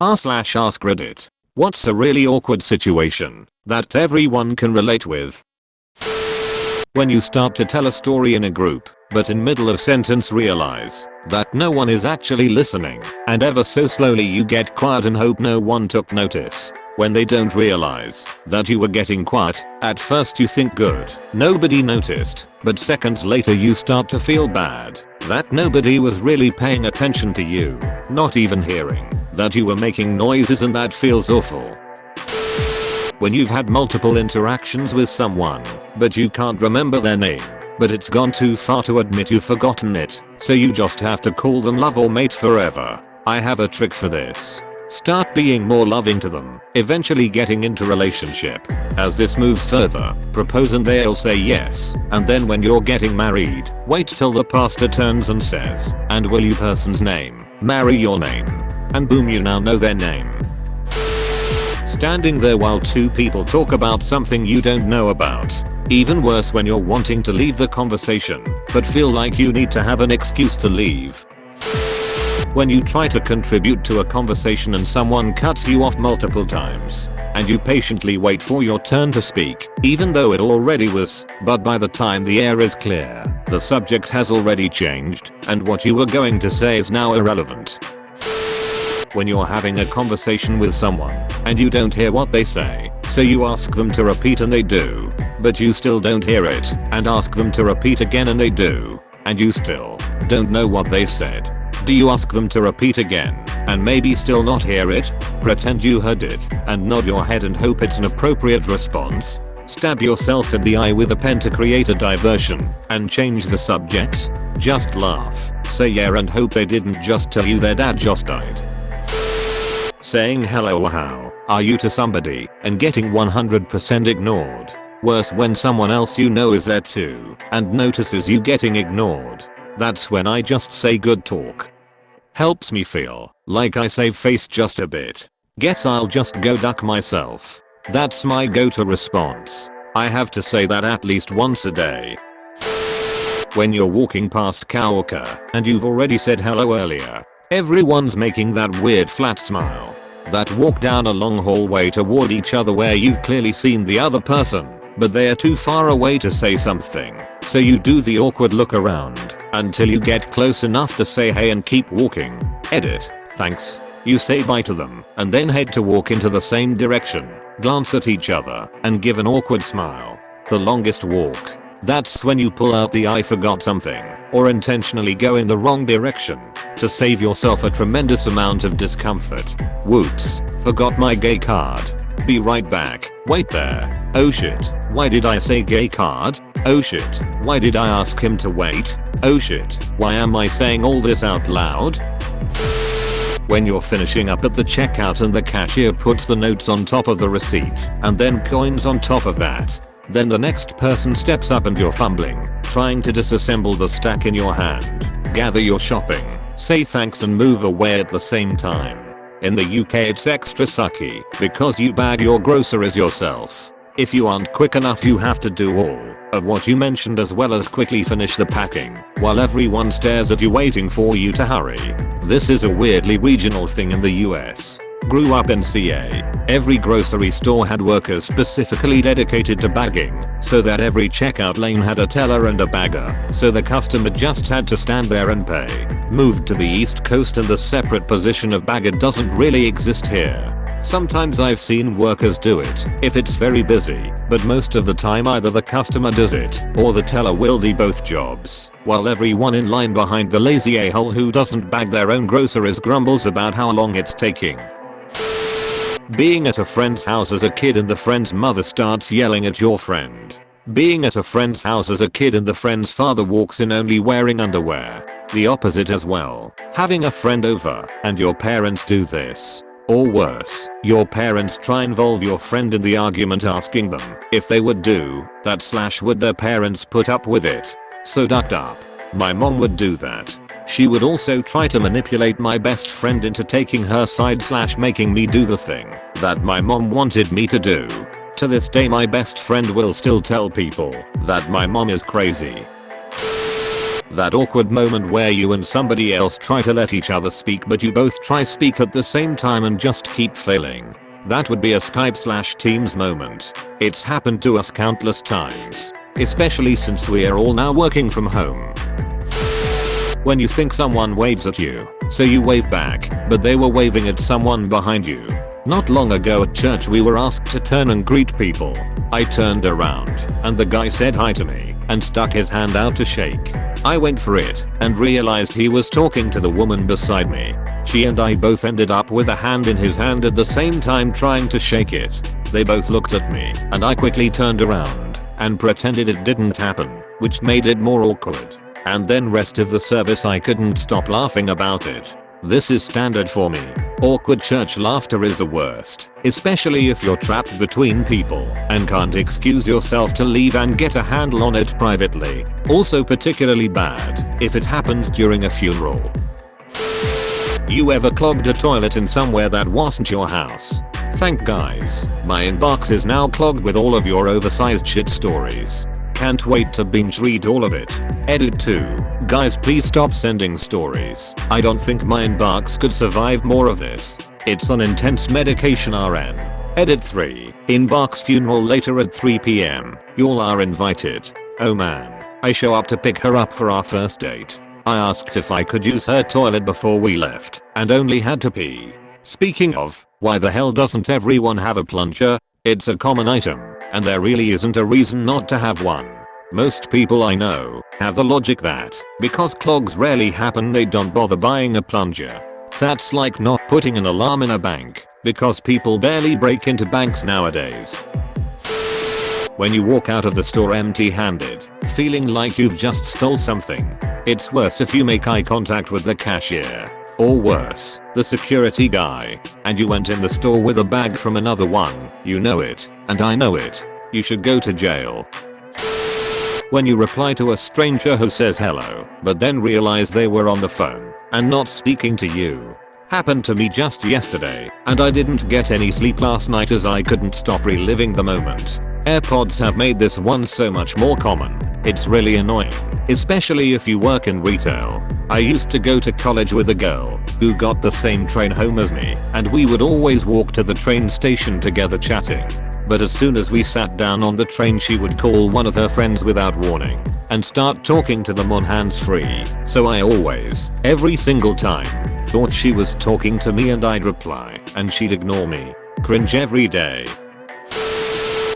r/AskReddit. What's a really awkward situation that everyone can relate with? When you start to tell a story in a group, but in middle of sentence realize that no one is actually listening, and ever so slowly you get quiet and hope no one took notice. When they don't realize that you were getting quiet, at first you think good, nobody noticed, but seconds later you start to feel bad that nobody was really paying attention to you, not even hearing that you were making noises, and that feels awful. When you've had multiple interactions with someone, but you can't remember their name, but it's gone too far to admit you've forgotten it, so you just have to call them love or mate forever. I have a trick for this. Start being more loving to them, eventually getting into relationship. As this moves further, propose and they'll say yes, and then when you're getting married, wait till the pastor turns and says, "And will you person's name marry your name?" And boom, you now know their name. Standing there while two people talk about something you don't know about. Even worse when you're wanting to leave the conversation, but feel like you need to have an excuse to leave. When you try to contribute to a conversation and someone cuts you off multiple times, and you patiently wait for your turn to speak, even though it already was, but by the time the air is clear, the subject has already changed, and what you were going to say is now irrelevant. When you're having a conversation with someone, and you don't hear what they say, so you ask them to repeat and they do, but you still don't hear it, and ask them to repeat again and they do, and you still don't know what they said. Do you ask them to repeat again, and maybe still not hear it? Pretend you heard it, and nod your head and hope it's an appropriate response. Stab yourself in the eye with a pen to create a diversion, and change the subject. Just laugh, say yeah and hope they didn't just tell you their dad just died. Saying hello or how are you to somebody, and getting 100% ignored. Worse when someone else you know is there too, and notices you getting ignored. That's when I just say good talk. Helps me feel like I save face just a bit. Guess I'll just go duck myself. That's my go-to response. I have to say that at least once a day. When you're walking past coworker, and you've already said hello earlier, everyone's making that weird flat smile. That walk down a long hallway toward each other where you've clearly seen the other person, but they're too far away to say something, so you do the awkward look around until you get close enough to say hey and keep walking. Edit. Thanks. You say bye to them and then head to walk into the same direction, glance at each other, and give an awkward smile. The longest walk. That's when you pull out the I forgot something, or intentionally go in the wrong direction to save yourself a tremendous amount of discomfort. Whoops, forgot my gay card. Be right back. Wait there. Oh shit, why did I say gay card? Oh shit, why did I ask him to wait? Oh shit, why am I saying all this out loud? When you're finishing up at the checkout and the cashier puts the notes on top of the receipt, and then coins on top of that. Then the next person steps up and you're fumbling, trying to disassemble the stack in your hand. Gather your shopping, say thanks and move away at the same time. In the UK it's extra sucky because you bag your groceries yourself. If you aren't quick enough you have to do all of what you mentioned as well as quickly finish the packing while everyone stares at you waiting for you to hurry. This is a weirdly regional thing in the US. Grew up in CA. Every grocery store had workers specifically dedicated to bagging, so that every checkout lane had a teller and a bagger, so the customer just had to stand there and pay. Moved to the East Coast and the separate position of bagger doesn't really exist here. Sometimes I've seen workers do it if it's very busy, but most of the time either the customer does it or the teller will do both jobs, while everyone in line behind the lazy a-hole who doesn't bag their own groceries grumbles about how long it's taking. Being at a friend's house as a kid and the friend's mother starts yelling at your friend. Being at a friend's house as a kid and the friend's father walks in only wearing underwear. The opposite as well. Having a friend over and your parents do this. Or worse, your parents try involve your friend in the argument asking them if they would do that / would their parents put up with it. So ducked up. My mom would do that. She would also try to manipulate my best friend into taking her side / making me do the thing that my mom wanted me to do. To this day my best friend will still tell people that my mom is crazy. That awkward moment where you and somebody else try to let each other speak but you both try speak at the same time and just keep failing. That would be a Skype/Teams moment. It's happened to us countless times, especially since we are all now working from home. When you think someone waves at you, so you wave back, but they were waving at someone behind you. Not long ago at church we were asked to turn and greet people. I turned around, and the guy said hi to me, and stuck his hand out to shake. I went for it, and realized he was talking to the woman beside me. She and I both ended up with a hand in his hand at the same time trying to shake it. They both looked at me, and I quickly turned around, and pretended it didn't happen, which made it more awkward. And then rest of the service I couldn't stop laughing about it. This is standard for me. Awkward church laughter is the worst, especially if you're trapped between people and can't excuse yourself to leave and get a handle on it privately. Also particularly bad if it happens during a funeral. You ever clogged a toilet in somewhere that wasn't your house? Thank guys, my inbox is now clogged with all of your oversized shit stories. Can't wait to binge read all of it. Edit 2. Guys please stop sending stories. I don't think my inbox could survive more of this. It's on intense medication RN. Edit 3. Inbox funeral later at 3 PM. Y'all are invited. Oh man. I show up to pick her up for our first date. I asked if I could use her toilet before we left and only had to pee. Speaking of, why the hell doesn't everyone have a plunger? It's a common item, and there really isn't a reason not to have one. Most people I know have the logic that because clogs rarely happen they don't bother buying a plunger. That's like not putting an alarm in a bank, because people barely break into banks nowadays. When you walk out of the store empty-handed, feeling like you've just stole something. It's worse if you make eye contact with the cashier. Or worse, the security guy, and you went in the store with a bag from another one. You know it, and I know it. You should go to jail. When you reply to a stranger who says hello, but then realize they were on the phone and not speaking to you. Happened to me just yesterday, and I didn't get any sleep last night as I couldn't stop reliving the moment. AirPods have made this one so much more common. It's really annoying, especially if you work in retail. I used to go to college with a girl who got the same train home as me, and we would always walk to the train station together chatting. But as soon as we sat down on the train she would call one of her friends without warning and start talking to them on hands-free. So I always, every single time, thought she was talking to me and I'd reply and she'd ignore me. Cringe every day.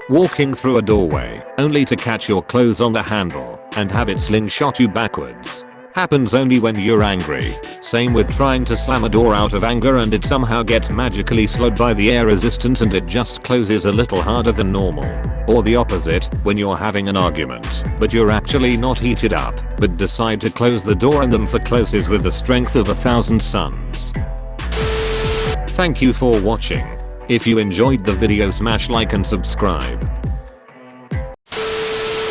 Walking through a doorway only to catch your clothes on the handle and have it slingshot you backwards. Happens only when you're angry. Same with trying to slam a door out of anger and it somehow gets magically slowed by the air resistance and it just closes a little harder than normal. Or the opposite, when you're having an argument, but you're actually not heated up, but decide to close the door and them for closes with the strength of 1,000 suns. Thank you for watching. If you enjoyed the video, smash like and subscribe.